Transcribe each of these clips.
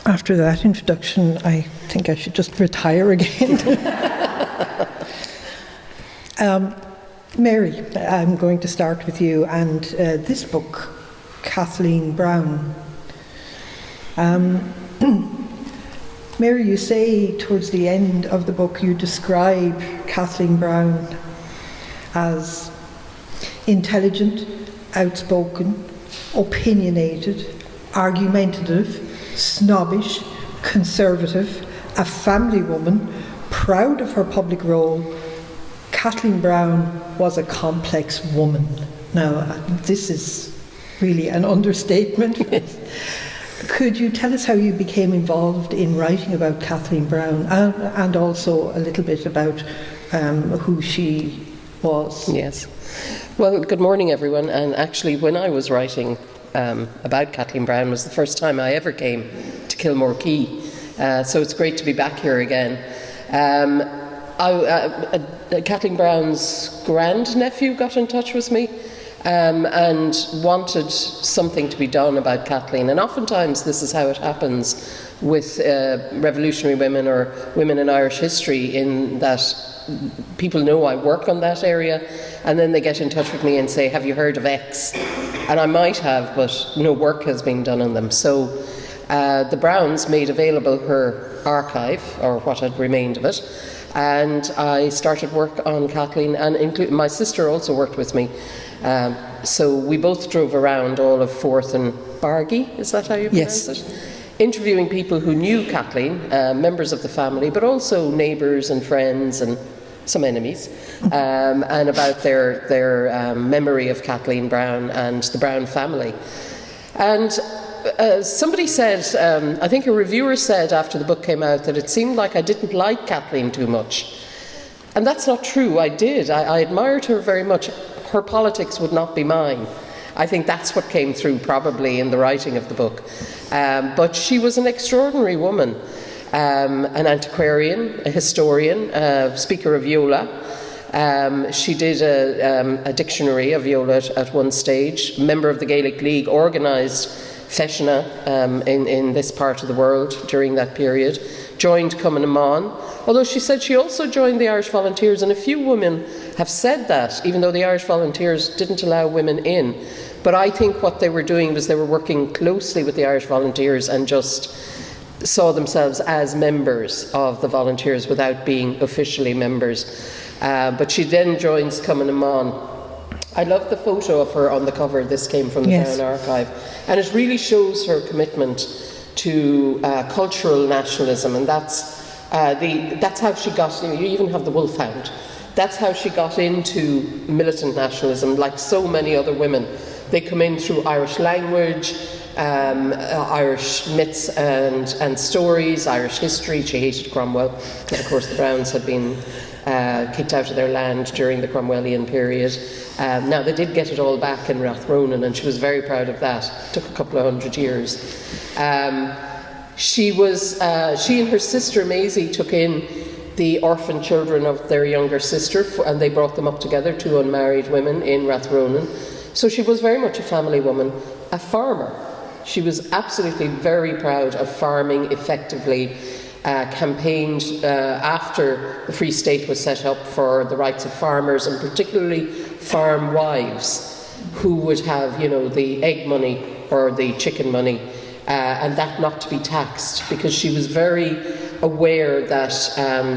After that introduction, I think I should just retire again. Mary, I'm going to start with you, and this book, Kathleen Brown. Mary, you say towards the end of the book, you describe Kathleen Brown as intelligent, outspoken, opinionated, argumentative, snobbish, conservative, a family woman, proud of her public role. Kathleen Brown was a complex woman. Now, this is really an understatement. Could you tell us how you became involved in writing about Kathleen Brown, and also a little bit about who she was? Yes. Well, good morning, everyone. And actually, when I was writing about Kathleen Brown, was the first time I ever came to Kilmore Quay. So it's great to be back here again. Kathleen Brown's grandnephew got in touch with me and wanted something to be done about Kathleen. And oftentimes this is how it happens with revolutionary women or women in Irish history, in that people know I work on that area, and then they get in touch with me and say, have you heard of X? And I might have, but no work has been done on them. So the Browns made available her archive, or what had remained of it, and I started work on Kathleen, and my sister also worked with me. So we both drove around all of Forth and Bargy, is that how you pronounce it? Interviewing people who knew Kathleen, members of the family, but also neighbours and friends and some enemies, and about their memory of Kathleen Brown and the Brown family. And somebody said, I think a reviewer said after the book came out, that it seemed like I didn't like Kathleen too much. And that's not true. I did. I admired her very much. Her politics would not be mine. I think that's what came through probably in the writing of the book. But she was an extraordinary woman, an antiquarian, a historian, speaker of Viola. She did a dictionary of Viola at one stage, member of the Gaelic League, organised Feshna in this part of the world during that period, joined Cumann na mBan, although she said she also joined the Irish Volunteers, and a few women have said that, even though the Irish Volunteers didn't allow women in. But I think what they were doing was they were working closely with the Irish Volunteers and just saw themselves as members of the Volunteers without being officially members. But she then joins Cumann na mBan. I love the photo of her on the cover. This came from the Brown Archive. And it really shows her commitment to cultural nationalism, and that's how she got, you even have the wolfhound. That's how she got into militant nationalism, like so many other women. They come in through Irish language, Irish myths and stories, Irish history. She hated Cromwell. And of course, the Browns had been kicked out of their land during the Cromwellian period. Now, they did get it all back in Rathronan, and she was very proud of that. It took a couple of 100 years. She and her sister Maisie took in the orphan children of their younger sister, and they brought them up together, two unmarried women in Rathronan. So she was very much a family woman, a farmer. She was absolutely very proud of farming effectively, campaigned after the Free State was set up for the rights of farmers, and particularly farm wives who would have, the egg money or the chicken money, and that not to be taxed, because she was very aware that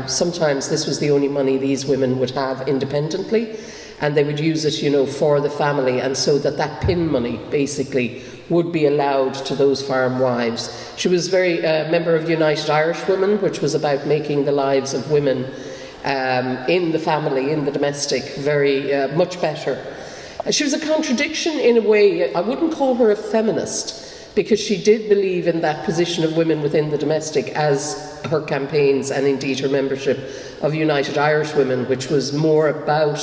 sometimes this was the only money these women would have independently, and they would use it, for the family, and so that pin money basically would be allowed to those farm wives. She was very member of United Irish Women, which was about making the lives of women in the family, in the domestic, very much better. She was a contradiction in a way. I wouldn't call her a feminist, because she did believe in that position of women within the domestic, as her campaigns and indeed her membership of United Irish Women, which was more about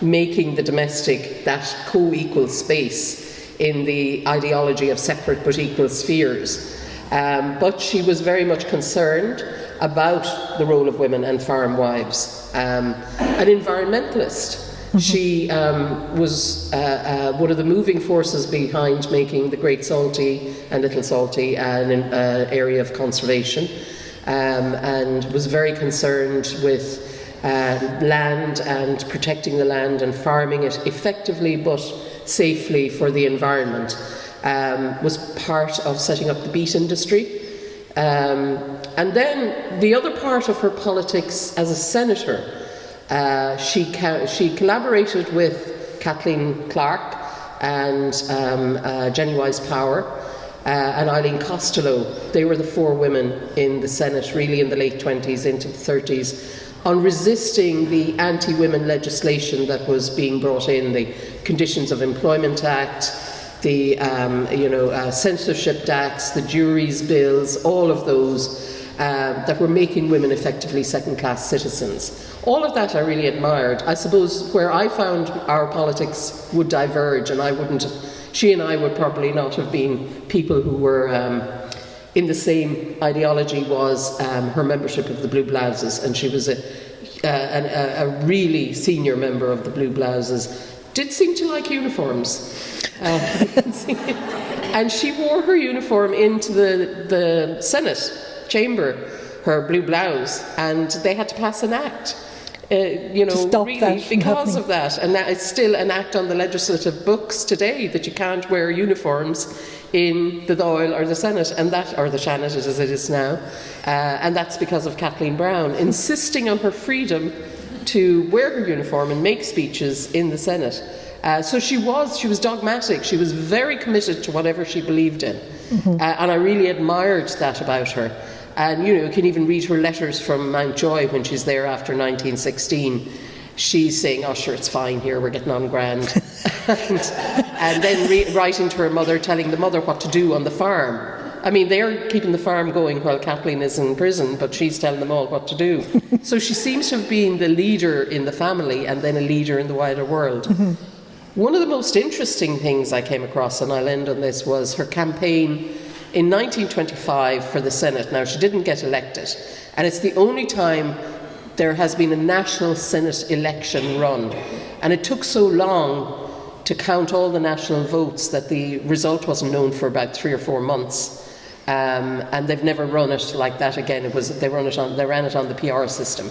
making the domestic that co-equal space in the ideology of separate but equal spheres. But she was very much concerned about the role of women and farm wives. An environmentalist. She was one of the moving forces behind making the Great Saltee and Little Saltee an area of conservation, and was very concerned with land and protecting the land and farming it effectively but safely for the environment. Was part of setting up the beet industry. And then the other part of her politics as a senator, she collaborated with Kathleen Clark and Jenny Wise Power and Eileen Costello. They were the four women in the Senate, really in the late 20s into the 30s, on resisting the anti-women legislation that was being brought in, the Conditions of Employment Act, the censorship acts, the juries bills, all of those that were making women effectively second-class citizens. All of that I really admired. I suppose where I found our politics would diverge, and she and I would probably not have been people who were in the same ideology, was her membership of the Blue Blouses, and she was a really senior member of the Blue Blouses. Did seem to like uniforms. And she wore her uniform into the Senate chamber, her blue blouse, and they had to pass an act, to stop really that because of that. And that is still an act on the legislative books today, that you can't wear uniforms in the Dáil or the Senate, and or the Seanad as it is now, and that's because of Kathleen Browne insisting on her freedom to wear her uniform and make speeches in the Senate. So she was dogmatic. She was very committed to whatever she believed in, and I really admired that about her. And you can even read her letters from Mountjoy when she's there after 1916. She's saying, "Oh, sure, it's fine here. We're getting on grand," and then writing to her mother, telling the mother what to do on the farm. I mean, they're keeping the farm going while Kathleen is in prison, but she's telling them all what to do. So she seems to have been the leader in the family and then a leader in the wider world. One of the most interesting things I came across, and I'll end on this, was her campaign in 1925 for the Senate. Now, she didn't get elected, and it's the only time there has been a national Senate election run. And it took so long to count all the national votes that the result wasn't known for about 3 or 4 months. And they've never run it like that again. They ran it on the PR system.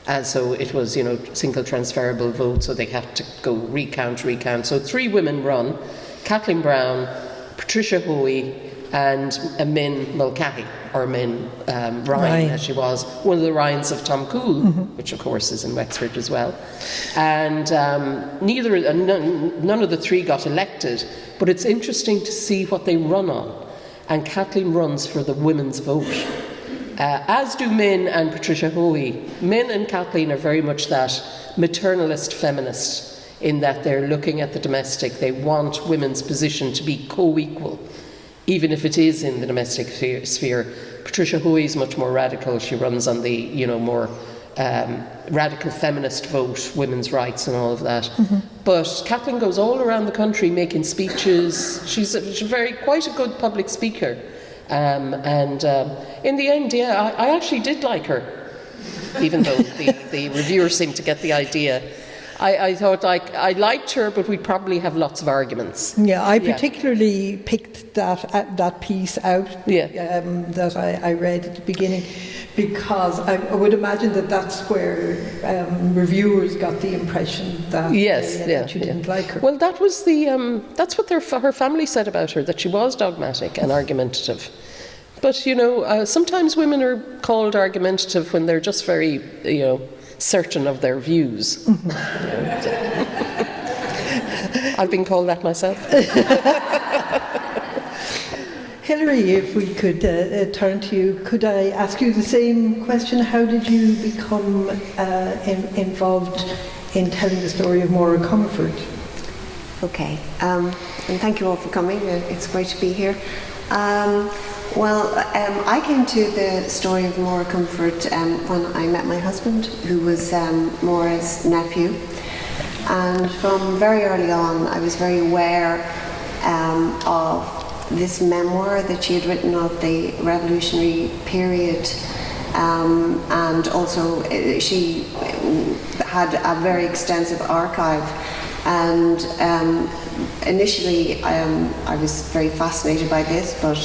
And so it was, single transferable vote, so they had to go recount. So 3 women run: Kathleen Browne, Patricia Hoey, and Min Mulcahy, or Min Ryan, as she was, one of the Ryans of Tom Cool, which of course is in Wexford as well. And none of the 3 got elected, but it's interesting to see what they run on. And Kathleen runs for the women's vote. As do Min and Patricia Hoey. Min and Kathleen are very much that maternalist feminist, in that they're looking at the domestic. They want women's position to be co-equal, even if it is in the domestic sphere. Patricia Hoey is much more radical. She runs on the more radical feminist vote, women's rights and all of that. But Kathleen goes all around the country making speeches. She's quite a good public speaker. In the end, I actually did like her, even though the reviewers seemed to get the idea. I thought I liked her, but we'd probably have lots of arguments. Yeah, I particularly picked that piece out that I read at the beginning, because I would imagine that's where reviewers got the impression that you didn't like her. Well, that was that's what her family said about her, that she was dogmatic and argumentative. But sometimes women are called argumentative when they're just very certain of their views. I've been called that myself. Hilary, if we could turn to you, could I ask you the same question? How did you become involved in telling the story of Máire Comerford? Okay, and thank you all for coming. It's great to be here. I came to the story of Máire Comerford when I met my husband, who was Máire's nephew. And from very early on, I was very aware of this memoir that she had written of the revolutionary period and also she had a very extensive archive. And initially I was very fascinated by this, but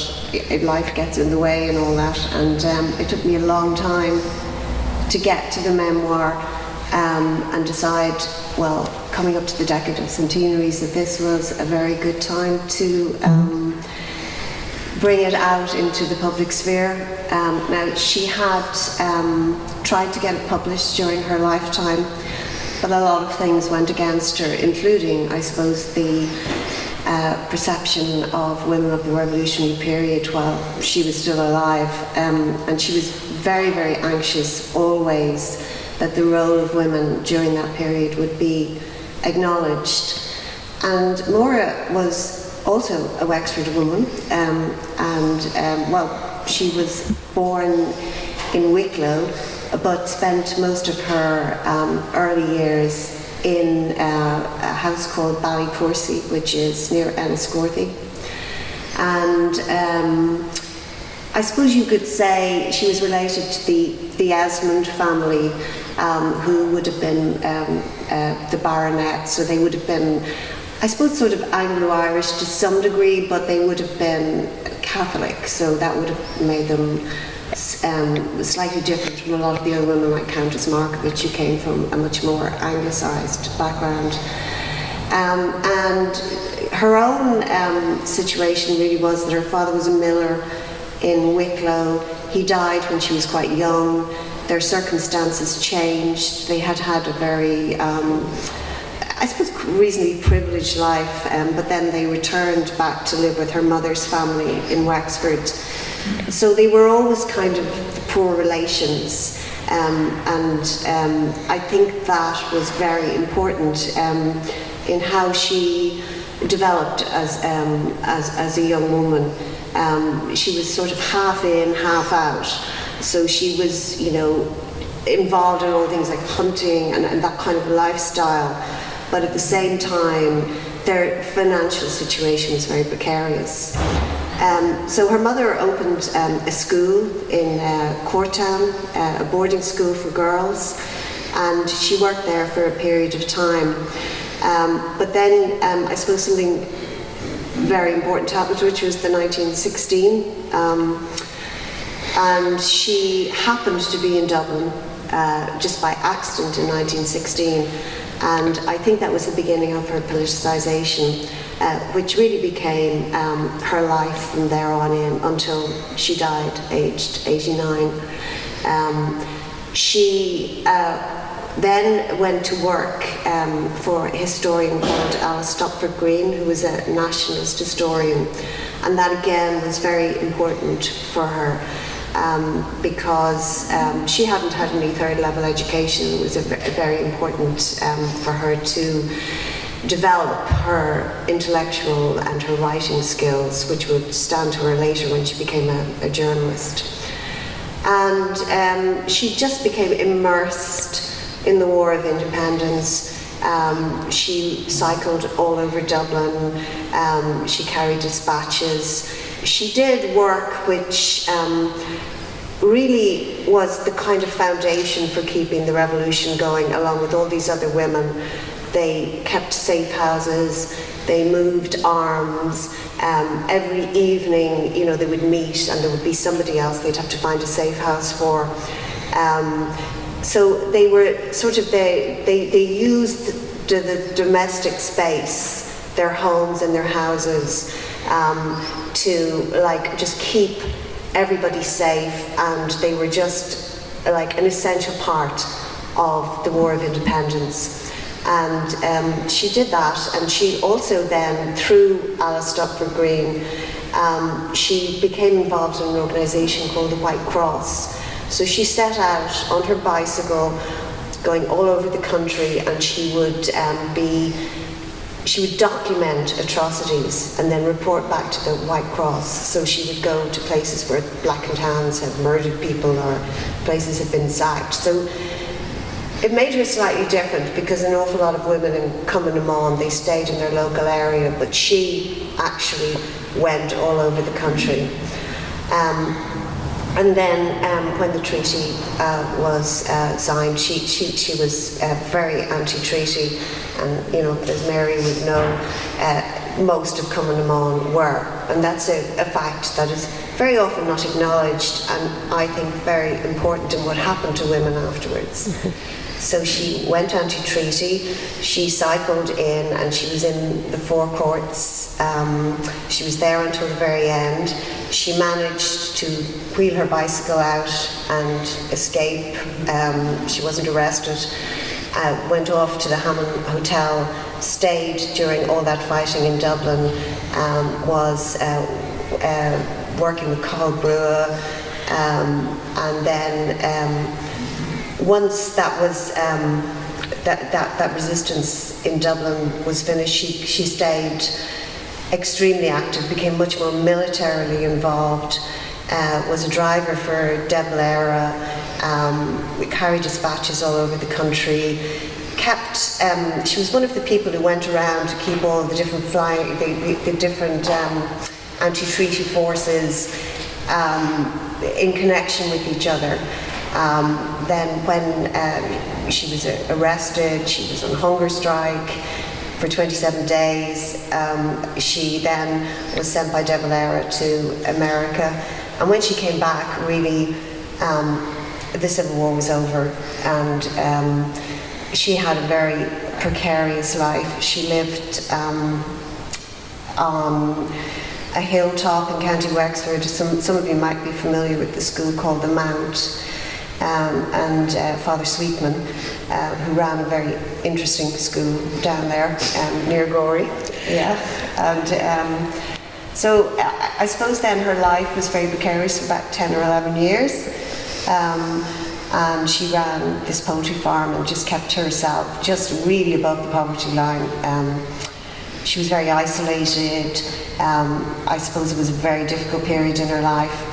life gets in the way and all that, and it took me a long time to get to the memoir and decide, well, coming up to the decade of centenaries, that this was a very good time to bring it out into the public sphere. Now, she had tried to get it published during her lifetime, but a lot of things went against her, including, I suppose, the perception of women of the revolutionary period while she was still alive. And she was very, very anxious always that the role of women during that period would be acknowledged. And Máire was also a Wexford woman, well, she was born in Wicklow, but spent most of her early years in a house called Ballycourcy, which is near Enniscorthy. And I suppose you could say she was related to the Esmond family, who would have been the baronets, so they would have been, I suppose, sort of Anglo-Irish to some degree, but they would have been Catholic, so that would have made them slightly different from a lot of the other women like Countess Margaret, who came from a much more anglicised background. And her own situation really was that her father was a miller in Wicklow. He died when she was quite young. Their circumstances changed. They had had a very, I suppose, reasonably privileged life, but then they returned back to live with her mother's family in Wexford. So they were always kind of poor relations, and I think that was very important in how she developed as a young woman. She was sort of half in, half out. So she was, you know, involved in all things like hunting and that kind of lifestyle. But at the same time, their financial situation was very precarious. So her mother opened a school in Courtown, a boarding school for girls, and she worked there for a period of time. But then I suppose something very important happened, which was the 1916, and she happened to be in Dublin just by accident in 1916, and I think that was the beginning of her politicisation, which really became her life from there on in until she died aged 89. She then went to work for a historian called Alice Stopford Green, who was a nationalist historian, and that again was very important for her because she hadn't had any third level education. It was very important for her to develop her intellectual and her writing skills, which would stand to her later when she became a journalist. And she just became immersed in the War of Independence. She cycled all over Dublin. She carried dispatches. She did work which really was the kind of foundation for keeping the revolution going, along with all these other women. They kept safe houses, they moved arms. Every evening, you know, they would meet and there would be somebody else they'd have to find a safe house for. So they were sort of, they used the domestic space, their homes and their houses, to like just keep everybody safe, and they were just like an essential part of the War of Independence. And she did that, and she also then, through Alice Stopford Green, she became involved in an organisation called the White Cross. So she set out on her bicycle, going all over the country, and she would document atrocities and then report back to the White Cross. So she would go to places where blackened hands had murdered people or places had been sacked. So it made her slightly different because an awful lot of women in Cumbernauld, they stayed in their local area, but she actually went all over the country. And then when the treaty was signed, she was very anti-treaty, and as Mary would know, most of Cumann na Món were, and that's a fact that is very often not acknowledged, and I think very important in what happened to women afterwards. So she went anti-treaty, she cycled in, and she was in the Four Courts. She was there until the very end. She managed to wheel her bicycle out and escape. She wasn't arrested. Went off to the Hammond Hotel, stayed during all that fighting in Dublin, was working with Carl Brewer, and then once that was that resistance in Dublin was finished, she stayed extremely active, became much more militarily involved, was a driver for De Valera, carried dispatches all over the country, she was one of the people who went around to keep all the different the different anti-treaty forces in connection with each other. Then when she was arrested, she was on hunger strike for 27 days. She then was sent by De Valera to America. And when she came back, really, the Civil War was over, and she had a very precarious life. She lived on a hilltop in County Wexford. Some of you might be familiar with the school called the Mount. And Father Sweetman, who ran a very interesting school down there near Gorey. Yeah. And so I suppose then her life was very precarious for about 10 or 11 years. And she ran this poultry farm and just kept to herself, just really above the poverty line. She was very isolated. I suppose it was a very difficult period in her life.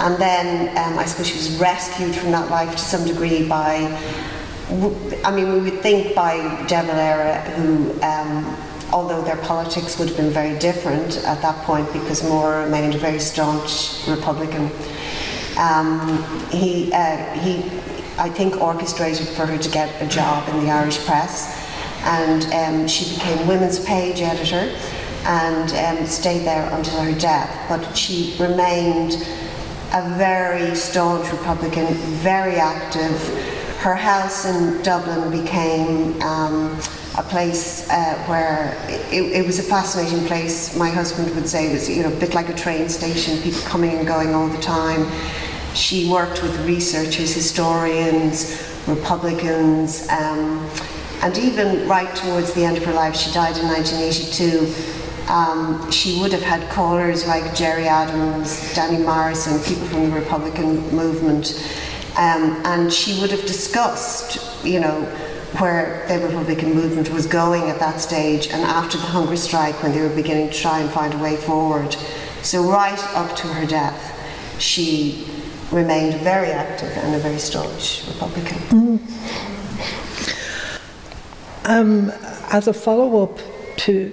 And then I suppose she was rescued from that life to some degree by, we would think by De Valera, who, although their politics would have been very different at that point because Moore remained a very staunch Republican, he I think, orchestrated for her to get a job in the Irish press. And she became women's page editor and stayed there until her death. But she remained a very staunch Republican, very active. Her house in Dublin became a place where it was a fascinating place. My husband would say it was a bit like a train station, people coming and going all the time. She worked with researchers, historians, Republicans, and even right towards the end of her life, she died in 1982, she would have had callers like Gerry Adams, Danny Morrison, people from the Republican movement, and she would have discussed, where the Republican movement was going at that stage and after the hunger strike when they were beginning to try and find a way forward. So right up to her death, she remained very active and a very staunch Republican. As a follow-up to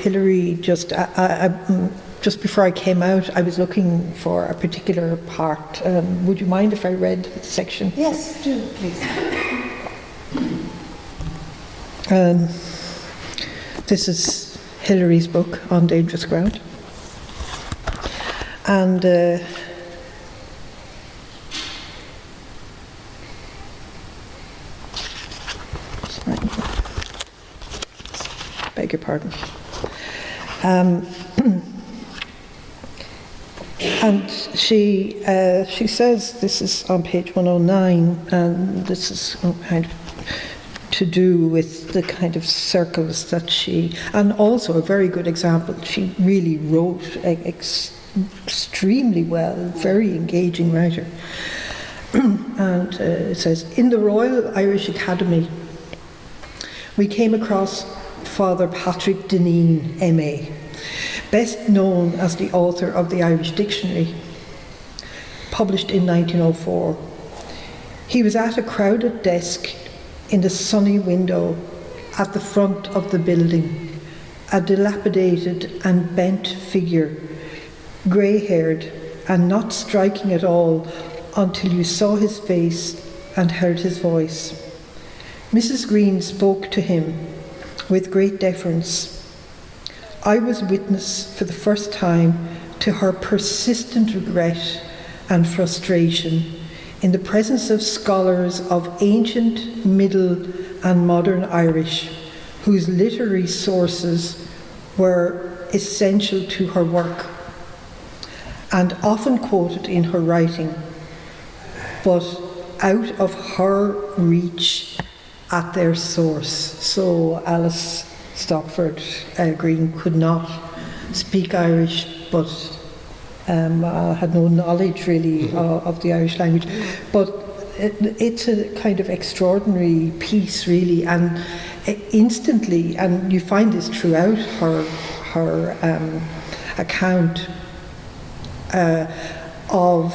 Hilary, just before I came out, I was looking for a particular part. Would you mind if I read the section? Yes, do, please. This is Hilary's book, On Dangerous Ground. And beg your pardon. And she says, this is on page 109, and this is kind of to do with the kind of circles that she, and also a very good example, she really wrote extremely well, very engaging writer. And it says, in the Royal Irish Academy, we came across Father Patrick Dineen, M.A., best known as the author of the Irish Dictionary, published in 1904. He was at a crowded desk in the sunny window at the front of the building, a dilapidated and bent figure, grey-haired, and not striking at all until you saw his face and heard his voice. Mrs. Green spoke to him with great deference. I was witness for the first time to her persistent regret and frustration in the presence of scholars of ancient, middle and modern Irish, whose literary sources were essential to her work and often quoted in her writing, but out of her reach at their source. So Alice Stockford Green could not speak Irish, but had no knowledge really of the Irish language. But it's a kind of extraordinary piece, really, and instantly, and you find this throughout her account of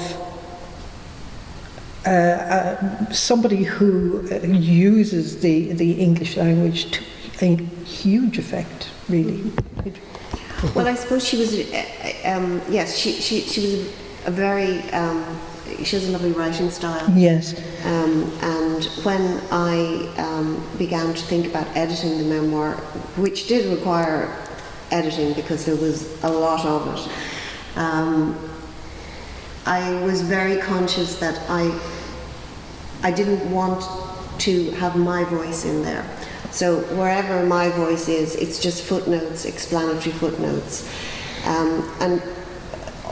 somebody who uses the English language to a huge effect, really. Well, I suppose she was, yes, she was a very, she has a lovely writing style. Yes. And when I began to think about editing the memoir, which did require editing because there was a lot of it, I was very conscious that I didn't want to have my voice in there. So wherever my voice is, it's just footnotes, explanatory footnotes. And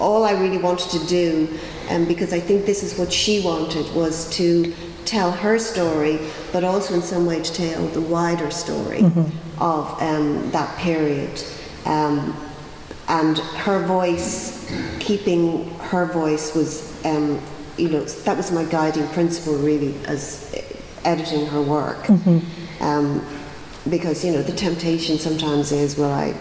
all I really wanted to do, because I think this is what she wanted, was to tell her story, but also in some way to tell the wider story of that period. And her voice, keeping her voice was, that was my guiding principle really as editing her work. Because, the temptation sometimes is, will I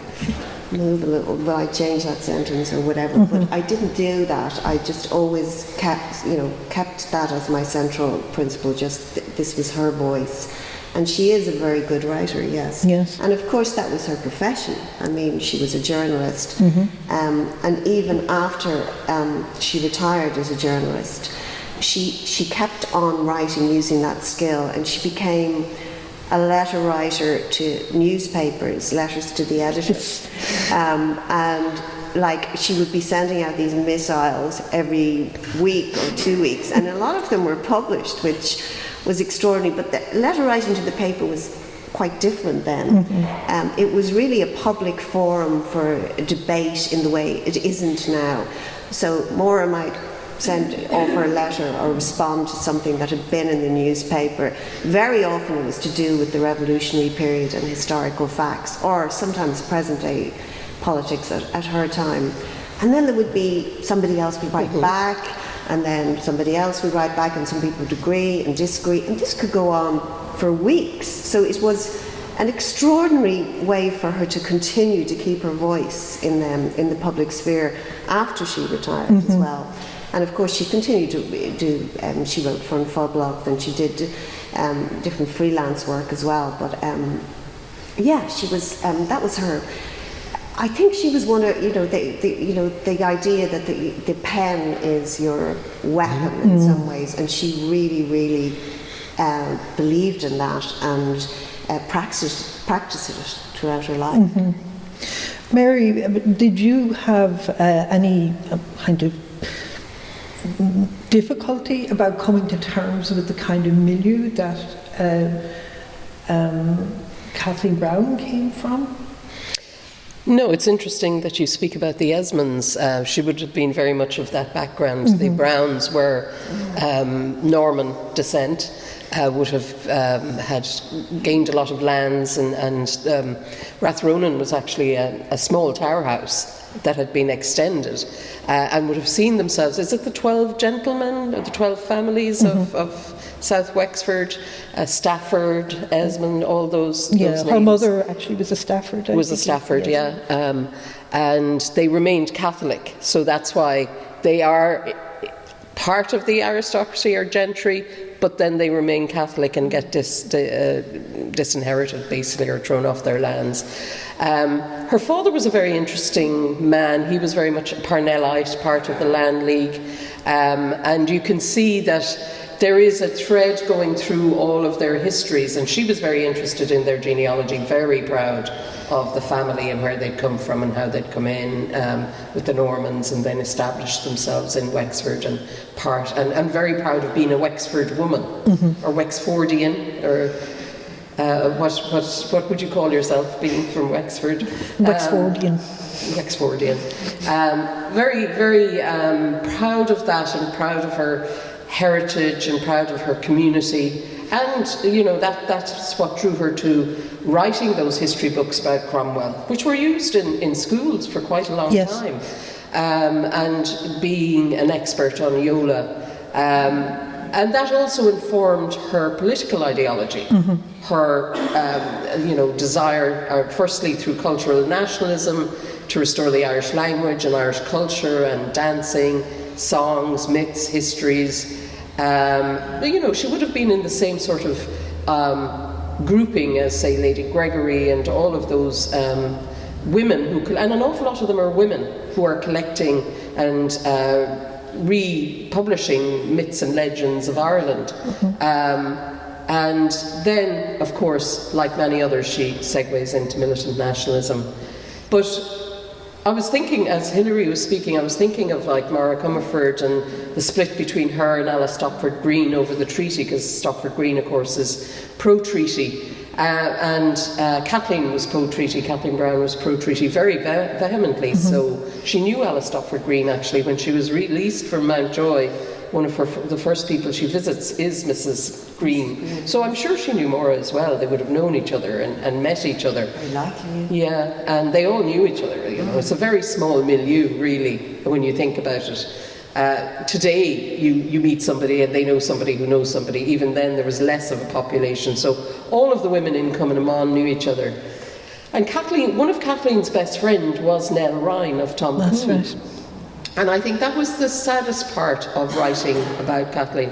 move a little, will I change that sentence or whatever, but I didn't do that. I just always kept that as my central principle, just this was her voice. And she is a very good writer, yes. And of course that was her profession. I mean, she was a journalist. And even after she retired as a journalist, she kept on writing using that skill, and she became a letter writer to newspapers, letters to the editors. And she would be sending out these missiles every week or 2 weeks, and a lot of them were published, which was extraordinary. But the letter writing to the paper was quite different then. It was really a public forum for debate in the way it isn't now. So Máire might offer a letter or respond to something that had been in the newspaper. Very often it was to do with the revolutionary period and historical facts, or sometimes present day politics at her time. And then there would be somebody else would write back, and then somebody else would write back, and some people would agree and disagree, and this could go on for weeks. So it was an extraordinary way for her to continue to keep her voice in the public sphere after she retired as well. And of course she continued to do, she wrote for Fáblach, then she did different freelance work as well. But she was, that was her. I think she was one of, the idea that the pen is your weapon in some ways, and she really, really believed in that and practiced it throughout her life. Máire, did you have any kind of difficulty about coming to terms with the kind of milieu that Kathleen Browne came from? No, it's interesting that you speak about the Esmonds. She would have been very much of that background. The Browns were Norman descent, would have had gained a lot of lands, and Rathronan was actually a small tower house that had been extended, and would have seen themselves, is it the 12 gentlemen, or the 12 families of South Wexford, Stafford, Esmond, all those names. Her mother actually was a Stafford. And they remained Catholic, so that's why they are part of the aristocracy or gentry, but then they remain Catholic and get disinherited, basically, or thrown off their lands. Her father was a very interesting man. He was very much a Parnellite, part of the Land League, and you can see that there is a thread going through all of their histories, and she was very interested in their genealogy, very proud of the family and where they'd come from and how they'd come in with the Normans and then established themselves in Wexford and very proud of being a Wexford woman, or Wexfordian, or what would you call yourself, being from Wexford? Wexfordian. Wexfordian. Very, very proud of that, and proud of her heritage and proud of her community, and that's what drew her to writing those history books about Cromwell, which were used in schools for quite a long time, and being an expert on Yola, and that also informed her political ideology, her desire, firstly through cultural nationalism, to restore the Irish language and Irish culture and dancing, songs, myths, histories. She would have been in the same sort of grouping as, say, Lady Gregory and all of those women and an awful lot of them are women who are collecting and republishing myths and legends of Ireland. And then, of course, like many others, she segues into militant nationalism. But I was thinking, as Hilary was speaking, I was thinking of like Máire Comerford and the split between her and Alice Stopford Green over the treaty, because Stopford Green, of course, is pro-treaty, and Kathleen was pro-treaty. Kathleen Browne was pro-treaty very vehemently. So she knew Alice Stopford Green, actually, when she was released from Mountjoy. One of the first people she visits is Mrs. Green. So I'm sure she knew Máire as well. They would have known each other and met each other. Very likely. Yeah, and they all knew each other. It's a very small milieu, really, when you think about it. Today, you meet somebody and they know somebody who knows somebody. Even then, there was less of a population. So all of the women in Cumann knew each other. And one of Kathleen's best friends was Nell Ryan of Tom That's Coombe. right. And I think that was the saddest part of writing about Kathleen,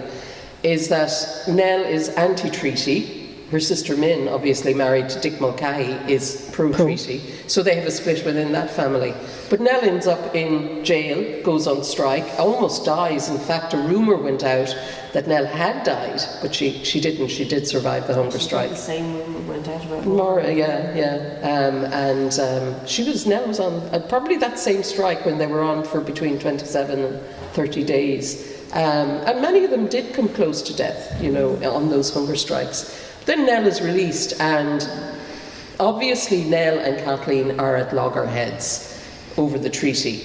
is that Nell is anti-treaty. Her sister Min, obviously married to Dick Mulcahy, is pro-treaty. So they have a split within that family. But Nell ends up in jail, goes on strike, almost dies. In fact, a rumour went out that Nell had died, but she didn't. She did survive the hunger strike. The same rumour went out about Máire, Nell was on probably that same strike when they were on for between 27 and 30 days. And many of them did come close to death, on those hunger strikes. Then Nell is released, and obviously Nell and Kathleen are at loggerheads over the treaty.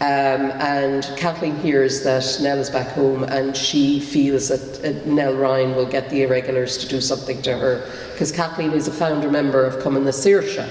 And Kathleen hears that Nell is back home, and she feels that Nell Ryan will get the irregulars to do something to her, because Kathleen is a founder member of Cumann na Saoirse.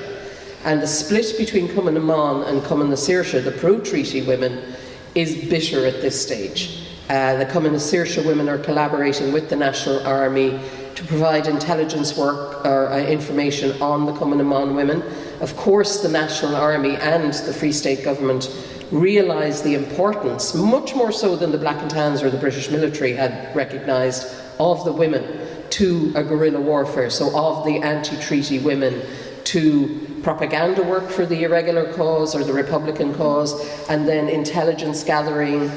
And the split between Cumann na Mán and Cumann na Saoirse, the pro-treaty women, is bitter at this stage. The Cumann na Saoirse women are collaborating with the National Army to provide intelligence work or information on the Cumann na Mán women. Of course, the National Army and the Free State government realised the importance, much more so than the Black and Tans or the British military had recognised, of the women to a guerrilla warfare, so of the anti-treaty women to propaganda work for the irregular cause or the Republican cause, and then intelligence gathering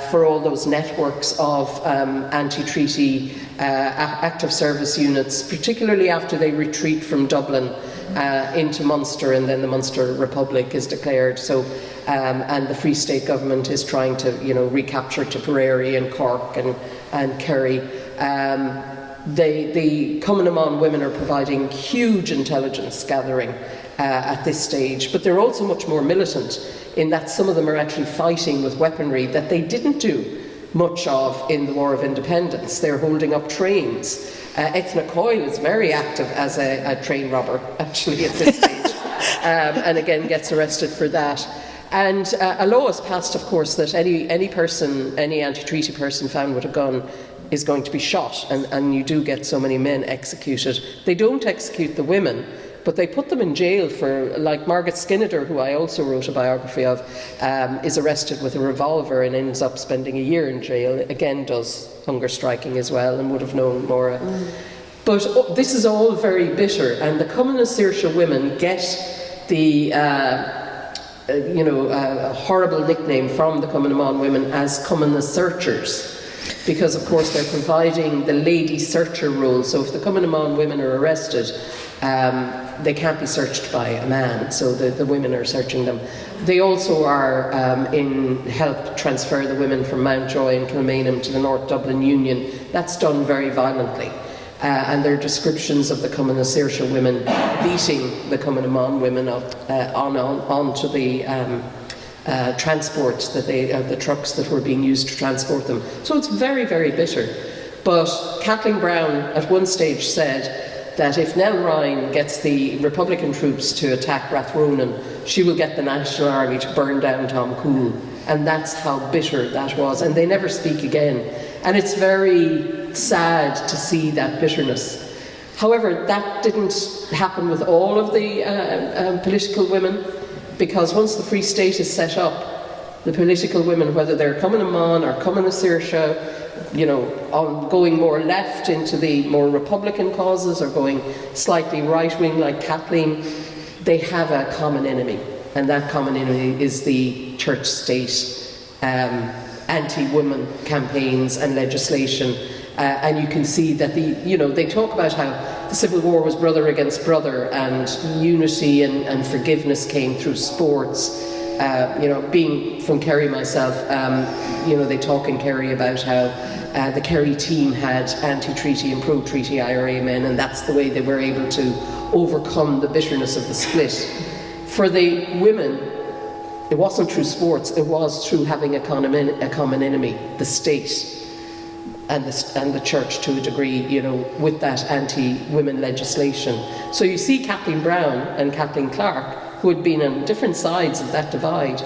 for all those networks of anti-treaty active service units, particularly after they retreat from Dublin into Munster, and then the Munster Republic is declared. So, and the Free State government is trying to, recapture Tipperary and Cork and Kerry. The Cumann na Mán women are providing huge intelligence gathering at this stage, but they're also much more militant in that some of them are actually fighting with weaponry that they didn't do much of in the War of Independence. They're holding up trains. Ethna Coyle is very active as a train robber, actually, at this stage, and again gets arrested for that. And a law is passed, of course, that any anti-treaty person found with a gun is going to be shot, and you do get so many men executed. They don't execute the women, but they put them in jail for, like Margaret Skinnider, who I also wrote a biography of, is arrested with a revolver and ends up spending a year in jail. Again, does hunger striking as well, and would have known Máire. But this is all very bitter, and the Cumann na Saoirse women get the a horrible nickname from the Cumann na Mán women as Cumann na Searchers, because of course they're providing the lady searcher role. So if the Cumann na Mán women are arrested, they can't be searched by a man, so the women are searching them. They also are help transfer the women from Mountjoy and Kilmainham to the North Dublin Union. That's done very violently. And there are descriptions of the Cumann na Saoirse women beating the Cumann na Mán women up onto the transport that the trucks that were being used to transport them. So it's very, very bitter. But Kathleen Brown at one stage said that if Nell Ryan gets the Republican troops to attack Rathronan, she will get the National Army to burn down Tom Coole. And that's how bitter that was. And they never speak again. And it's very sad to see that bitterness. However, that didn't happen with all of the political women, because once the Free State is set up, the political women, whether they're Cumann na Mán or Cumann na Saoirse, going more left into the more Republican causes or going slightly right-wing like Kathleen, they have a common enemy. And that common enemy is the church-state anti-women campaigns and legislation. And you can see that they talk about how the Civil War was brother against brother, and unity and forgiveness came through sports. Being from Kerry myself, they talk in Kerry about how the Kerry team had anti-treaty and pro-treaty IRA men, and that's the way they were able to overcome the bitterness of the split. For the women, it wasn't through sports, it was through having a common enemy, the state and the church to a degree, with that anti-women legislation. So you see Kathleen Brown and Kathleen Clark, who had been on different sides of that divide,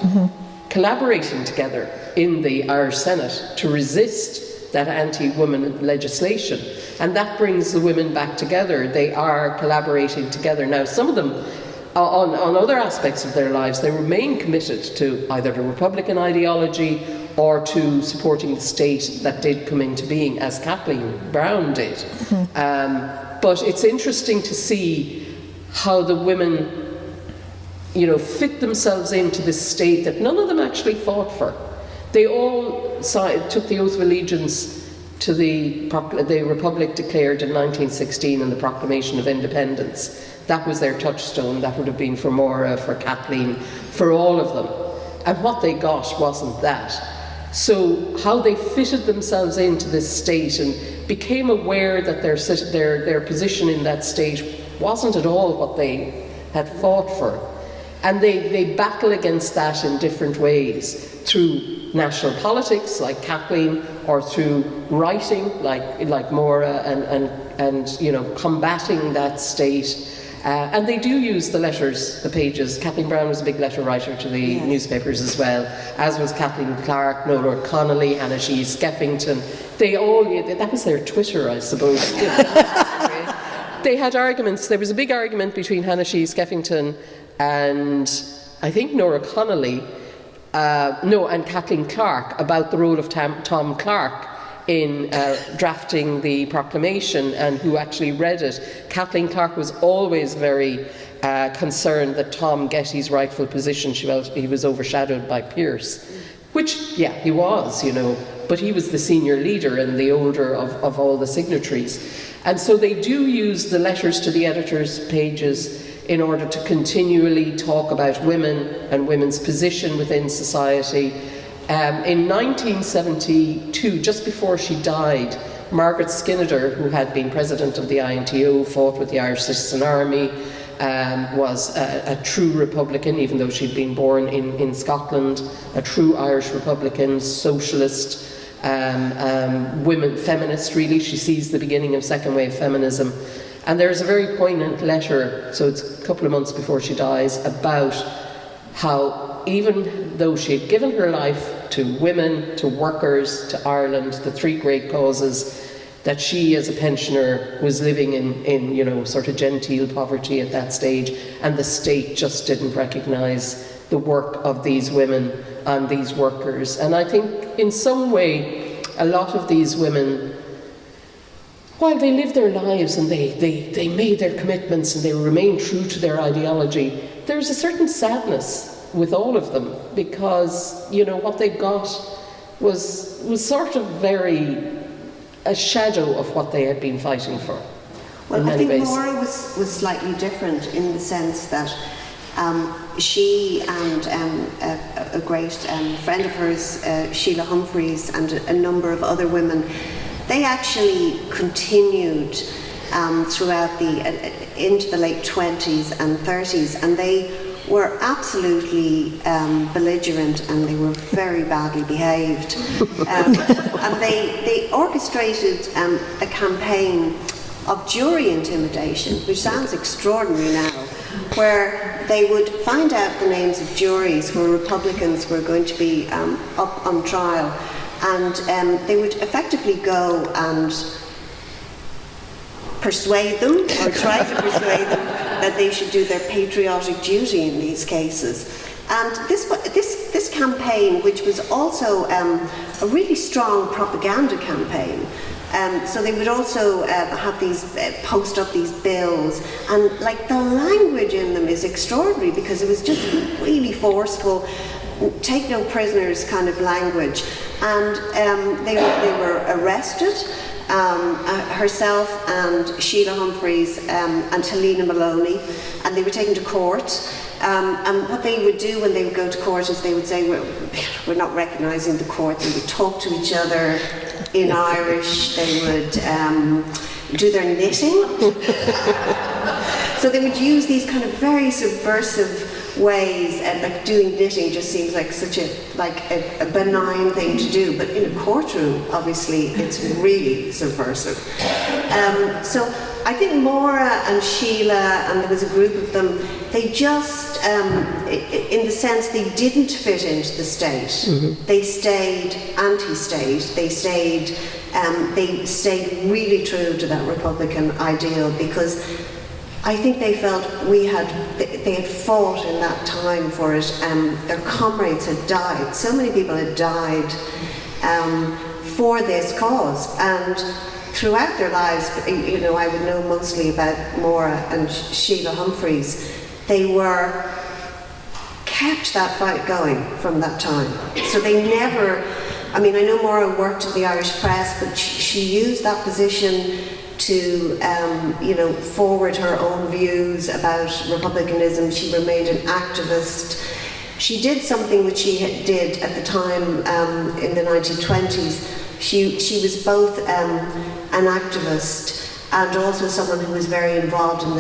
collaborating together in the Irish Senate to resist that anti-women legislation. And that brings the women back together. They are collaborating together. Now, some of them, on other aspects of their lives, they remain committed to either the Republican ideology or to supporting the state that did come into being, as Kathleen Brown did. But it's interesting to see how the women fit themselves into this state that none of them actually fought for. They all took the oath of allegiance to the Republic declared in 1916 and the Proclamation of Independence. That was their touchstone. That would have been for Máire, for Kathleen, for all of them. And what they got wasn't that. So how they fitted themselves into this state and became aware that their position in that state wasn't at all what they had fought for. And they battle against that in different ways, through national politics like Kathleen, or through writing like Máire, and combating that state. And they do use the letters, the pages. Kathleen Brown was a big letter writer to the newspapers as well, as was Kathleen Clark, Nola Connolly, Hannah Sheehy Skeffington. That was their Twitter, I suppose. They had arguments. There was a big argument between Hannah Sheehy Skeffington and I think Nora Connolly, and Kathleen Clark about the role of Tom Clark in drafting the proclamation and who actually read it. Kathleen Clark was always very concerned that Tom Getty's rightful position, she felt he was overshadowed by Pearse, which, he was, but he was the senior leader and the older of all the signatories. And so they do use the letters to the editors' pages in order to continually talk about women and women's position within society. In 1972, just before she died, Margaret Skinnider, who had been president of the INTO, fought with the Irish Citizen Army, was a true Republican, even though she'd been born in Scotland, a true Irish Republican, socialist, women, feminist really. She sees the beginning of second wave feminism. And there's a very poignant letter, so it's a couple of months before she dies, about how even though she had given her life to women, to workers, to Ireland, the three great causes, that she, as a pensioner, was living in you know, sort of genteel poverty at that stage, and the state just didn't recognise the work of these women and these workers. And I think in some way a lot of these women, while they lived their lives and they made their commitments and they remained true to their ideology, there's a certain sadness with all of them, because, you know, what they got was sort of very a shadow of what they had been fighting for. Well, I think Máire was slightly different in the sense that she and a great friend of hers, Sheila Humphreys, and a number of other women, they actually continued throughout into the late 20s and 30s, and they were absolutely belligerent, and they were very badly behaved. And they orchestrated a campaign of jury intimidation, which sounds extraordinary now, where they would find out the names of juries where Republicans were going to be up on trial, and they would effectively go and persuade them, or try to persuade them, that they should do their patriotic duty in these cases. And this campaign, which was also a really strong propaganda campaign, so they would also have these, post up these bills, and like the language in them is extraordinary, because it was just really forceful, take no prisoners kind of language. And they were arrested, herself and Sheila Humphreys and Helena Maloney, and they were taken to court. And what they would do when they would go to court is they would say, we're not recognising the court. They would talk to each other in Irish. They would do their knitting. So they would use these kind of very subversive ways, and like doing knitting just seems like such a benign thing to do, but in a courtroom, obviously, it's really subversive. So I think Máire and Sheila, and there was a group of them, they just, in the sense they didn't fit into the state. Mm-hmm. They stayed anti-state. They stayed really true to that Republican ideal, because I think they felt they had fought in that time for it. Their comrades had died. So many people had died for this cause. And throughout their lives, you know, I would know mostly about Máire and Sheila Humphreys. They kept that fight going from that time. So they never, I mean, I know Máire worked in the Irish press, but she used that position to forward her own views about republicanism. She remained an activist. She did something which she did at the time in the 1920s. She was both an activist and also someone who was very involved in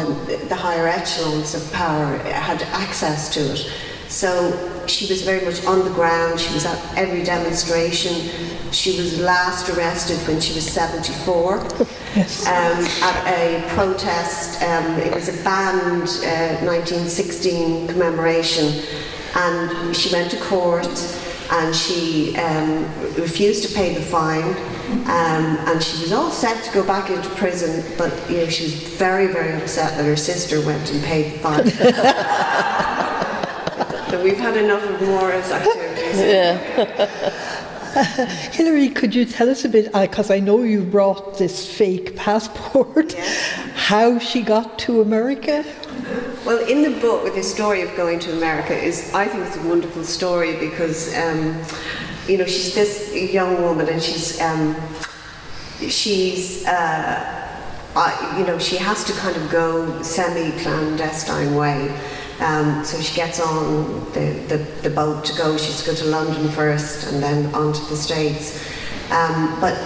the higher echelons of power, had access to it. So she was very much on the ground. She was at every demonstration. She was last arrested when she was 74. Yes. At a protest. It was a banned 1916 commemoration, and she went to court and she refused to pay the fine, and she was all set to go back into prison, but you know, she was very, very upset that her sister went and paid the fine. So we've had enough of Máire's activities. Yeah. Hilary, could you tell us a bit, because I know you brought this fake passport, how she got to America? Well, in the book, the story of going to America I think it's a wonderful story, because, she's this young woman, and she has to kind of go semi-clandestine way. So she gets on the boat to go. She's to go to London first and then on to the States. But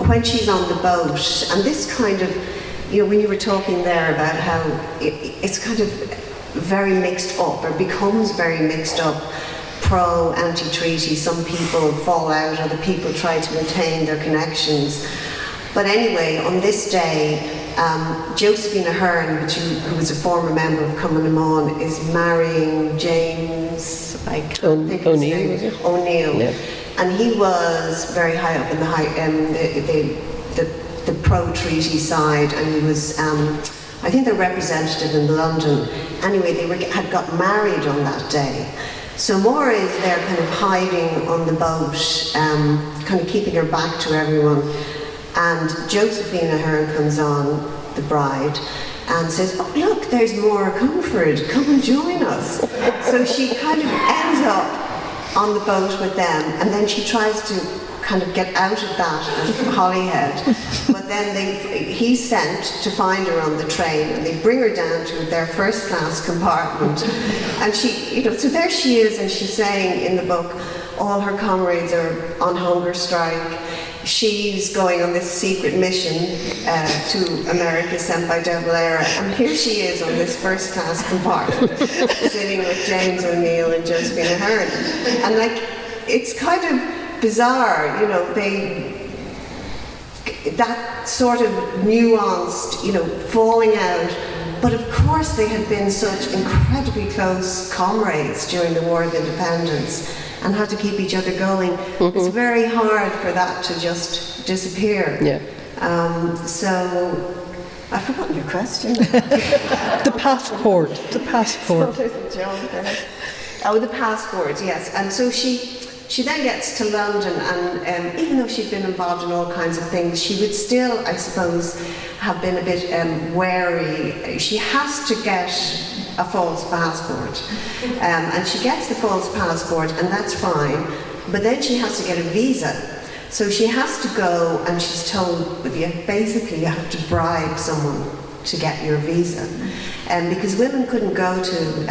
when she's on the boat, and this kind of, when you were talking there about how it's kind of very mixed up, or becomes very mixed up, pro, anti-treaty, some people fall out, other people try to maintain their connections. But anyway, on this day, Josephine Ahern, who was a former member of Cumann na Món, is marrying James, I can't think of his name, O'Neill. Yeah. and he was very high up in the pro-treaty side, and he was, I think, the representative in London. Anyway, had got married on that day. So Máire is there kind of hiding on the boat, kind of keeping her back to everyone. And Josephine Ahern comes on, the bride, and says, "Oh, look, there's Máire Comerford, come and join us." So she kind of ends up on the boat with them, and then she tries to kind of get out of that at Holyhead. But then he's sent to find her on the train, and they bring her down to their first class compartment. And she, so there she is, and she's saying in the book, all her comrades are on hunger strike. She's going on this secret mission to America sent by Double Air, and here she is on this first class compartment sitting with James O'Neill and Josephine Ahern. And it's kind of bizarre, that sort of nuanced, falling out. But of course they had been such incredibly close comrades during the War of Independence and had to keep each other going. Mm-hmm. It's very hard for that to just disappear. Yeah. So I've forgotten your question. The passport. The passport. So there's a joke there. Oh, the passport, yes. And so she then gets to London, and even though she'd been involved in all kinds of things, she would still, I suppose, have been a bit wary. She has to get a false passport. And she gets the false passport, and that's fine. But then she has to get a visa. So she has to go, and she's told, basically you have to bribe someone to get your visa. Because women couldn't go to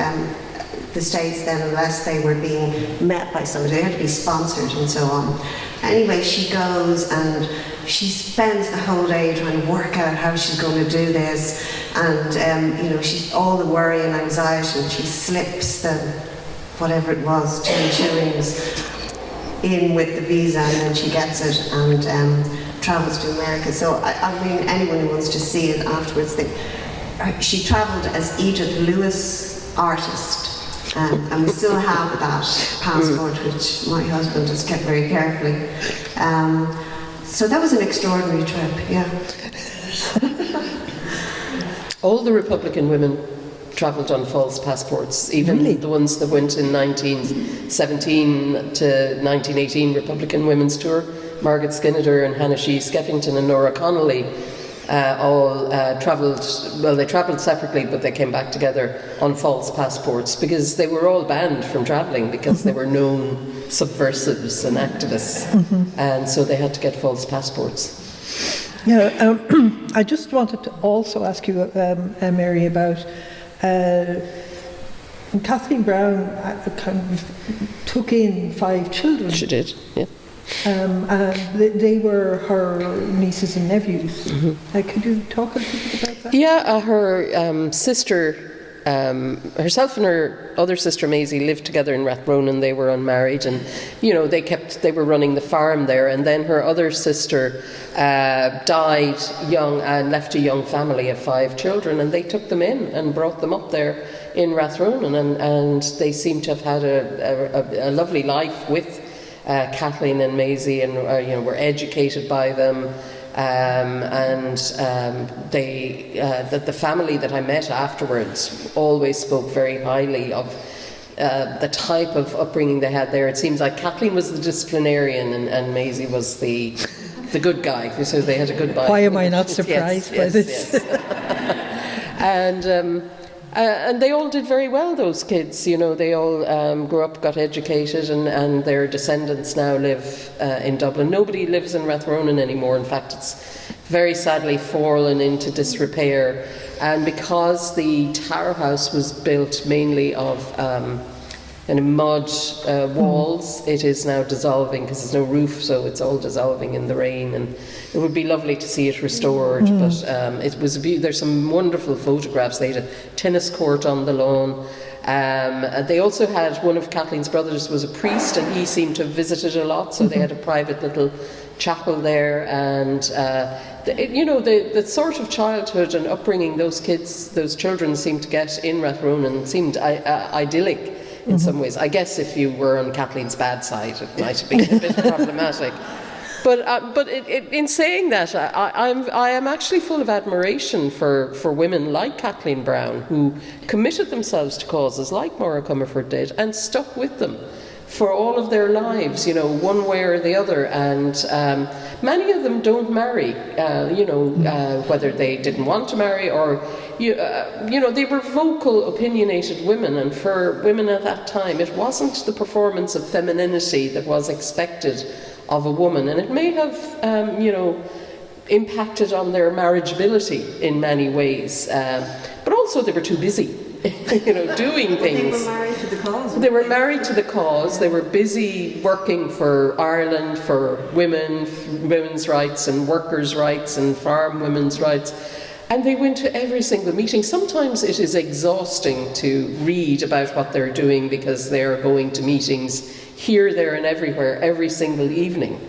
the States then unless they were being met by somebody. They had to be sponsored and so on. Anyway, she goes and she spends the whole day trying to work out how she's going to do this, and she's all the worry and anxiety, and she slips the whatever it was, 10 shillings in with the visa, and then she gets it and travels to America. So I mean, anyone who wants to see it afterwards, she travelled as Edith Lewis artist. And we still have that passport, which my husband has kept very carefully. So that was an extraordinary trip, yeah. All the Republican women travelled on false passports, even really? The ones that went in 1917 to 1918 Republican Women's Tour. Margaret Skinnider and Hannah Shee Skeffington and Nora Connolly all travelled, well, they travelled separately, but they came back together on false passports because they were all banned from travelling because they were known subversives and activists, and so they had to get false passports. Yeah, I just wanted to also ask you, Mary, about Kathleen Brown kind of took in 5 children. She did, yeah. And they were her nieces and nephews. Could you talk a little bit about that? Yeah, her sister, herself and her other sister Maisie lived together in Rathronan. They were unmarried, and they were running the farm there. And then her other sister died young and left a young family of 5 children, and they took them in and brought them up there in Rathronan, and they seem to have had a lovely life with Kathleen and Maisie, and were educated by them, the family that I met afterwards always spoke very highly of the type of upbringing they had there. It seems like Kathleen was the disciplinarian and Maisie was the good guy, so they had a good bond. Why am I not surprised by this? Yes. And they all did very well, those kids. They all grew up, got educated, and their descendants now live in Dublin. Nobody lives in Rathronan anymore. In fact, it's very sadly fallen into disrepair. And because the Tower House was built mainly of mud walls, it is now dissolving because there's no roof, so it's all dissolving in the rain. And it would be lovely to see it restored, but it was there's some wonderful photographs. They had a tennis court on the lawn. They also had, one of Kathleen's brothers was a priest, and he seemed to have visited a lot, so they had a private little chapel there. And the sort of childhood and upbringing those children seemed to get in Rathronan seemed idyllic. in some ways. I guess if you were on Kathleen's bad side, it might have been a bit problematic. But in saying that, I am actually full of admiration for women like Kathleen Brown, who committed themselves to causes like Máire Comerford did and stuck with them for all of their lives, one way or the other. And many of them don't marry, whether they didn't want to marry or, they were vocal, opinionated women. And for women at that time, it wasn't the performance of femininity that was expected of a woman. And it may have, impacted on their marriageability in many ways. But also they were too busy. Doing things. They were married to the cause. They were married to the cause. They were busy working for Ireland, for women's rights and workers' rights and farm women's rights. And they went to every single meeting. Sometimes it is exhausting to read about what they're doing because they're going to meetings here, there and everywhere, every single evening.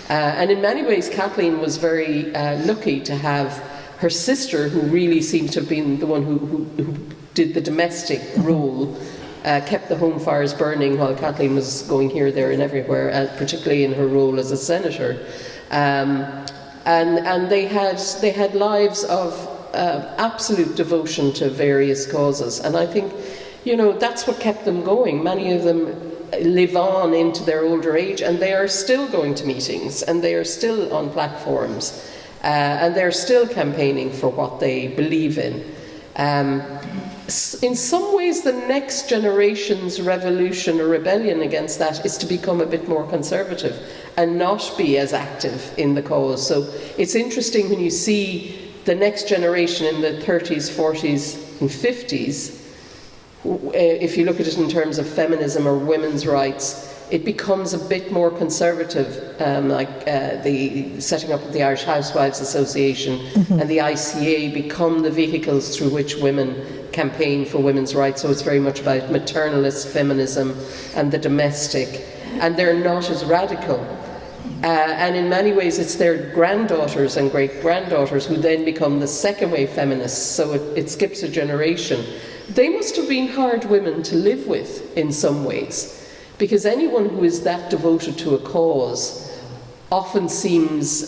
And in many ways, Kathleen was very lucky to have her sister, who really seems to have been the one who did the domestic role, kept the home fires burning while Kathleen was going here, there and everywhere, particularly in her role as a senator. And they had lives of absolute devotion to various causes. And I think, that's what kept them going. Many of them live on into their older age, and they are still going to meetings, and they are still on platforms, and they're still campaigning for what they believe in. In some ways, the next generation's revolution or rebellion against that is to become a bit more conservative and not be as active in the cause. So it's interesting when you see the next generation in the 30s, 40s and 50s, if you look at it in terms of feminism or women's rights, it becomes a bit more conservative, like the setting up of the Irish Housewives Association and the ICA become the vehicles through which women campaign for women's rights. So it's very much about maternalist feminism and the domestic, and they're not as radical. And in many ways it's their granddaughters and great-granddaughters who then become the second-wave feminists, so it skips a generation. They must have been hard women to live with in some ways, because anyone who is that devoted to a cause often seems,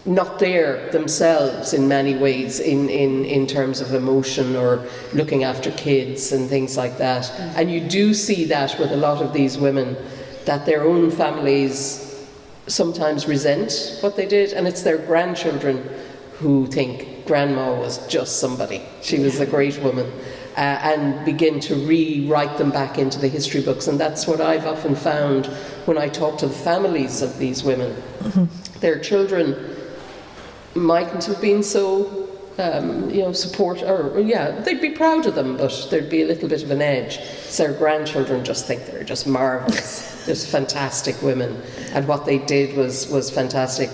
not there themselves in many ways in terms of emotion or looking after kids and things like that. And you do see that with a lot of these women, that their own families sometimes resent what they did, and it's their grandchildren who think grandma was just somebody. She was a great woman. And begin to rewrite them back into the history books. And that's what I've often found when I talk to the families of these women. Their children mightn't have been so, they'd be proud of them, but there'd be a little bit of an edge. So their grandchildren just think they're just marvellous, just fantastic women. And what they did was fantastic.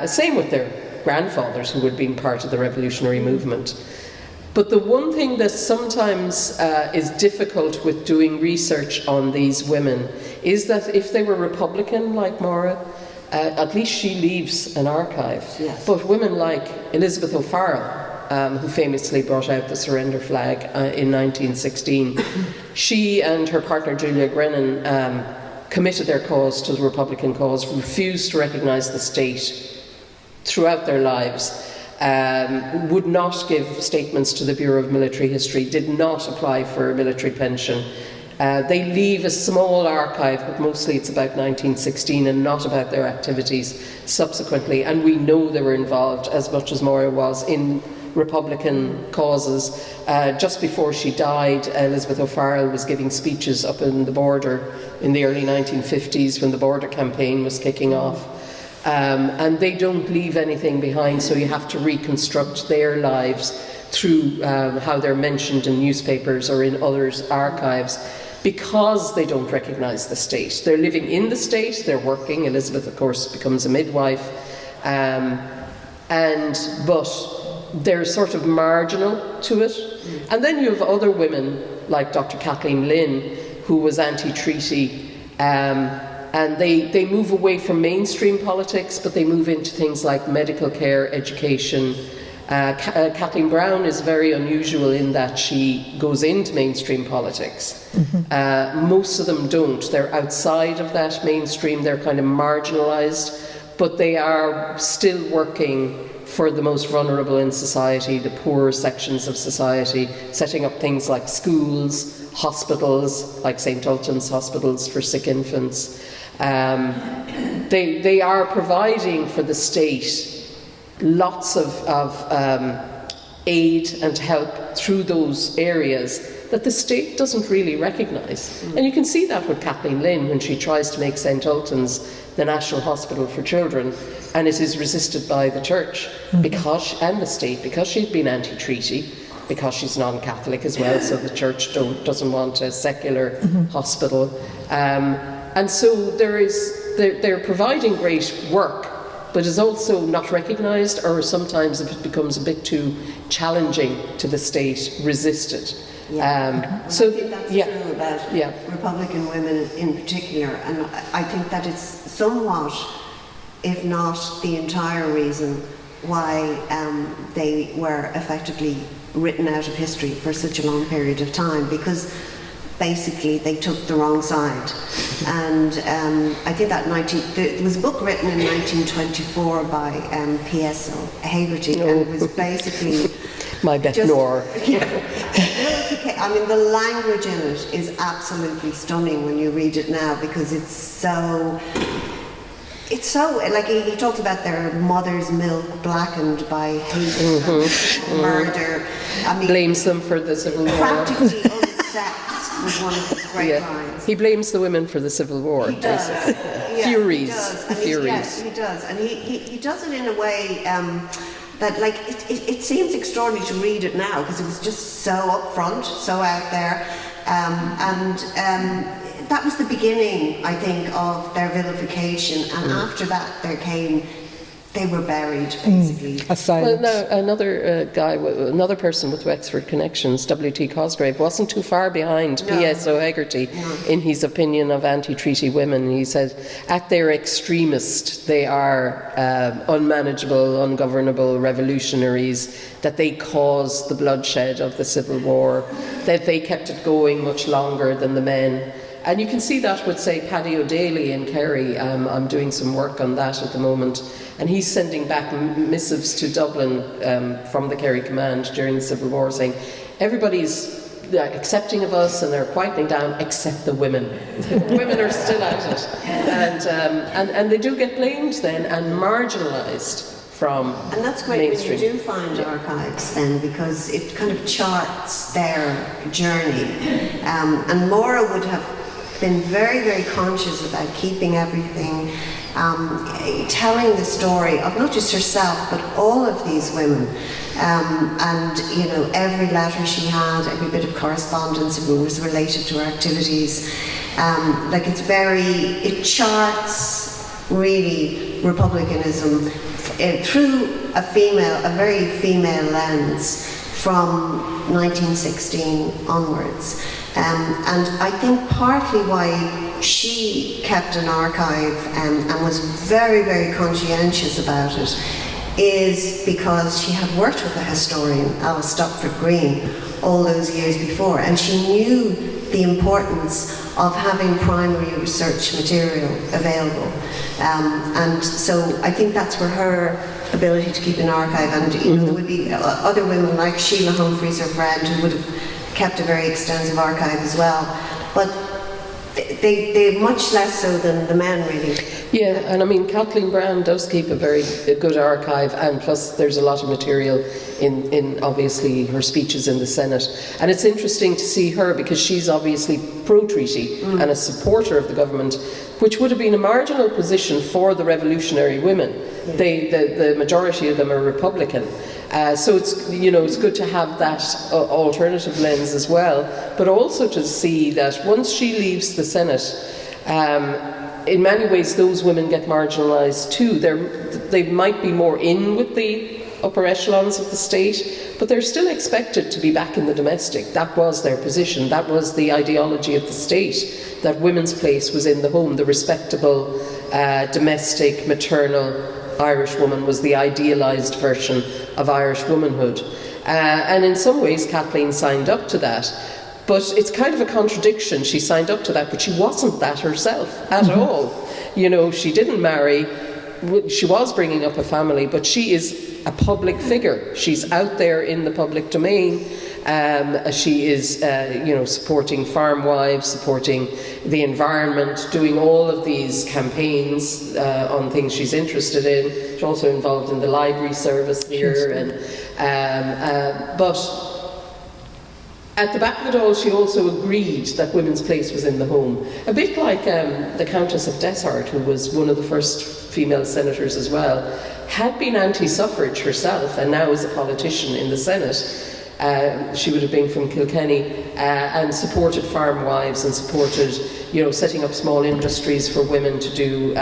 Same with their grandfathers, who had been part of the revolutionary movement. But the one thing that sometimes is difficult with doing research on these women is that if they were Republican like Máire, at least she leaves an archive. Yes. But women like Elizabeth O'Farrell, who famously brought out the surrender flag in 1916, she and her partner Julia Grennan committed their cause to the Republican cause, refused to recognise the state throughout their lives. Would not give statements to the Bureau of Military History, did not apply for a military pension. They leave a small archive, but mostly it's about 1916 and not about their activities subsequently. And we know they were involved, as much as Máire was, in Republican causes. Just before she died, Elizabeth O'Farrell was giving speeches up in the border in the early 1950s when the border campaign was kicking off. And they don't leave anything behind, so you have to reconstruct their lives through how they're mentioned in newspapers or in others' archives, because they don't recognise the state. They're living in the state, they're working. Elizabeth, of course, becomes a midwife, but they're sort of marginal to it. And then you have other women like Dr. Kathleen Lynn, who was anti-treaty, and they move away from mainstream politics, but they move into things like medical care, education, Kathleen Brown is very unusual in that she goes into mainstream politics. Most of them don't. They're outside of that mainstream, they're kind of marginalised, but they are still working for the most vulnerable in society, the poorer sections of society, setting up things like schools, hospitals, like St Ultan's hospitals for sick infants. They are providing for the state lots of aid and help through those areas that the state doesn't really recognise. And you can see that with Kathleen Lynn when she tries to make St Ultan's the National Hospital for Children, and it is resisted by the church and the state, because she's been anti-treaty, because she's non-Catholic as well, so the church doesn't want a secular hospital. And so they're providing great work, but is also not recognised, or sometimes if it becomes a bit too challenging to the state, resisted. So I think that's true about Republican women in particular, and I think that it's somewhat, if not the entire reason, why they were effectively written out of history for such a long period of time, because basically they took the wrong side. And I think that there was a book written in 1924 by P.S. Hagerty, and it was basically my Beth Nor. I mean, the language in it is absolutely stunning when you read it now, because it's so like he talks about their mother's milk blackened by hate and murder. I mean, blames them for the Civil War. Practically unsexed was one of his great lines. He blames the women for the Civil War. He does. Furies. Yes, he does, and he does it in a way that, like, it seems extraordinary to read it now, because it was just so upfront, so out there, and that was the beginning, I think, of their vilification, and after that they were buried, basically. Well, now, another person with Wexford connections, W.T. Cosgrave, wasn't too far behind P.S. O'Hegarty in his opinion of anti-treaty women. He said, at their extremist, they are unmanageable, ungovernable revolutionaries, that they caused the bloodshed of the Civil War, that they kept it going much longer than the men. And you can see that with, say, Paddy O'Daly in Kerry. I'm doing some work on that at the moment. And he's sending back missives to Dublin from the Kerry Command during the Civil War, saying everybody's accepting of us and they're quietening down, except the women. The women are still at it. And they do get blamed then and marginalised from mainstream. And that's great when you do find archives then, because it kind of charts their journey. And Máire would have been very, very conscious about keeping everything, telling the story of not just herself but all of these women, and every letter she had, every bit of correspondence was related to her activities. It charts really republicanism through a very female lens from 1916 onwards. And I think partly why she kept an archive and was very, very conscientious about it is because she had worked with a historian, Alice Stopford Green, all those years before, and she knew the importance of having primary research material available. And so I think that's where her ability to keep an archive, and there would be other women like Sheila Humphreys, her friend, who would have kept a very extensive archive as well, but they much less so than the men, really. Yeah, and I mean, Kathleen Brown does keep a very good archive, and plus there's a lot of material in obviously her speeches in the Senate. And it's interesting to see her, because she's obviously pro-treaty and a supporter of the government, which would have been a marginal position for the revolutionary women. The majority of them are Republican. So it's good to have that alternative lens as well, but also to see that once she leaves the Senate, in many ways those women get marginalised too. They might be more in with the upper echelons of the state, but they're still expected to be back in the domestic. That was their position. That was the ideology of the state, that women's place was in the home, the respectable, domestic, maternal Irish woman was the idealised version of Irish womanhood. And in some ways Kathleen signed up to that. But it's kind of a contradiction. She signed up to that, but she wasn't that herself at all. You know, she didn't marry. She was bringing up a family, but she is a public figure. She's out there in the public domain. She is, supporting farm wives, supporting the environment, doing all of these campaigns on things she's interested in. She's also involved in the library service here. But at the back of it all, she also agreed that women's place was in the home. A bit like the Countess of Deshart, who was one of the first female senators as well, had been anti-suffrage herself and now is a politician in the Senate. She would have been from Kilkenny and supported farm wives and supported, setting up small industries for women to do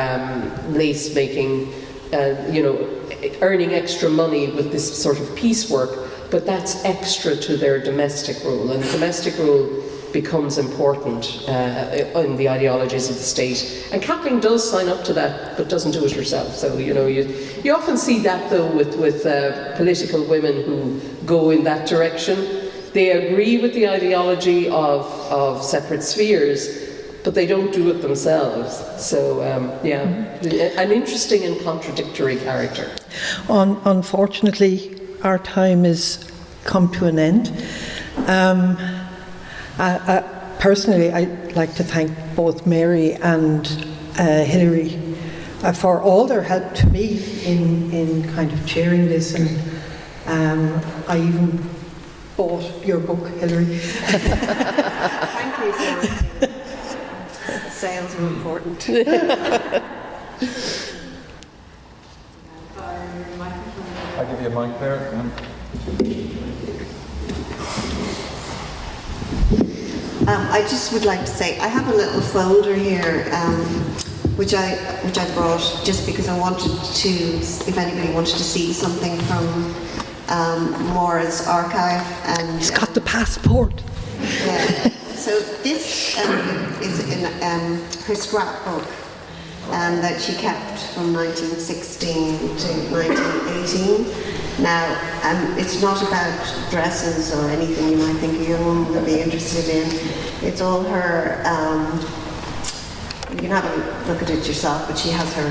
lace making, earning extra money with this sort of piecework. But that's extra to their domestic role, and domestic role becomes important in the ideologies of the state. And Kathleen does sign up to that, but doesn't do it herself. So you often see that though with political women who go in that direction. They agree with the ideology of separate spheres, but they don't do it themselves. So an interesting and contradictory character. Unfortunately, our time has come to an end. Personally, I'd like to thank both Máire and Hilary for all their help to me in kind of chairing this, and I even bought your book, Hilary. Thank you, Sarah. Sales are important. I'll give you a mic there. I just would like to say I have a little folder here, which I brought just because I wanted to, if anybody wanted to see something from Maura's archive. And He's got the passport. Yeah. So this is in her scrapbook. That she kept from 1916 to 1918. Now, it's not about dresses or anything you might think a young woman would be interested in. It's all her, you can have a look at it yourself, but she has her,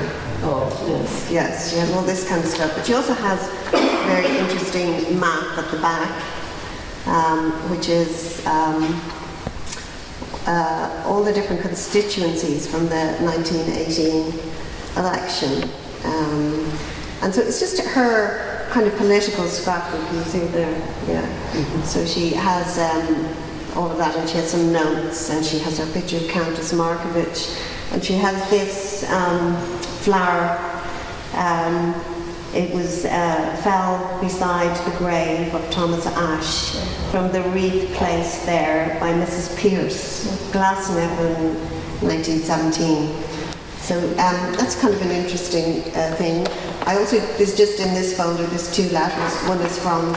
yes, she has all this kind of stuff. But she also has a very interesting map at the back, which is all the different constituencies from the 1918 election. And so it's just her kind of political scrapbook, you see there, yeah. Mm-hmm. So she has all of that, and she has some notes, and she has her picture of Countess Markovich, and she has this flower. It was fell beside the grave of Thomas Ashe from the wreath placed there by Mrs. Pierce, Glasnevin, 1917. So that's kind of an interesting thing. There's just in this folder, there's two letters. One is from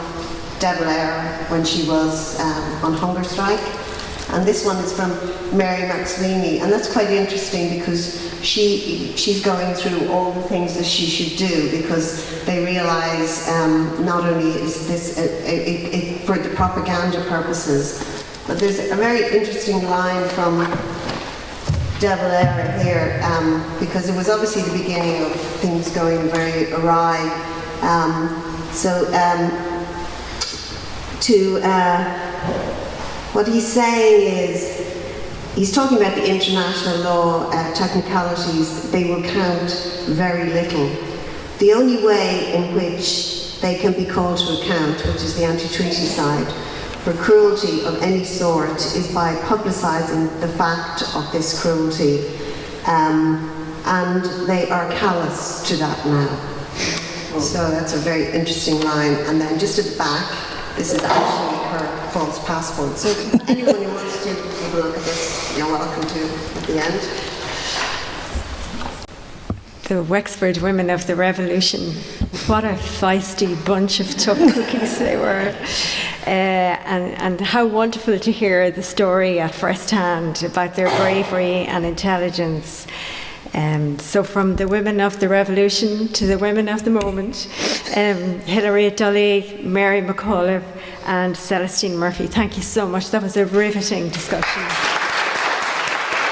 De Valera when she was on hunger strike, and this one is from Mary McSweeney, and that's quite interesting because she's going through all the things that she should do, because they realise not only is this for the propaganda purposes, but there's a very interesting line from De Valera here, because it was obviously the beginning of things going very awry. What he's saying is, he's talking about the international law technicalities. They will count very little. The only way in which they can be called to account, which is the anti-treaty side, for cruelty of any sort is by publicising the fact of this cruelty, and they are callous to that now. So that's a very interesting line. And then just at the back, this is actually her false passport. So anyone who wants to have a look at this, you're welcome to at the end. The Wexford Women of the Revolution. What a feisty bunch of tough cookies they were. And how wonderful to hear the story at first hand about their bravery and intelligence. So from the women of the revolution to the women of the moment, Hilary Dully, Máire McAuliffe and Celestine Murphy, thank you so much. That was a riveting discussion.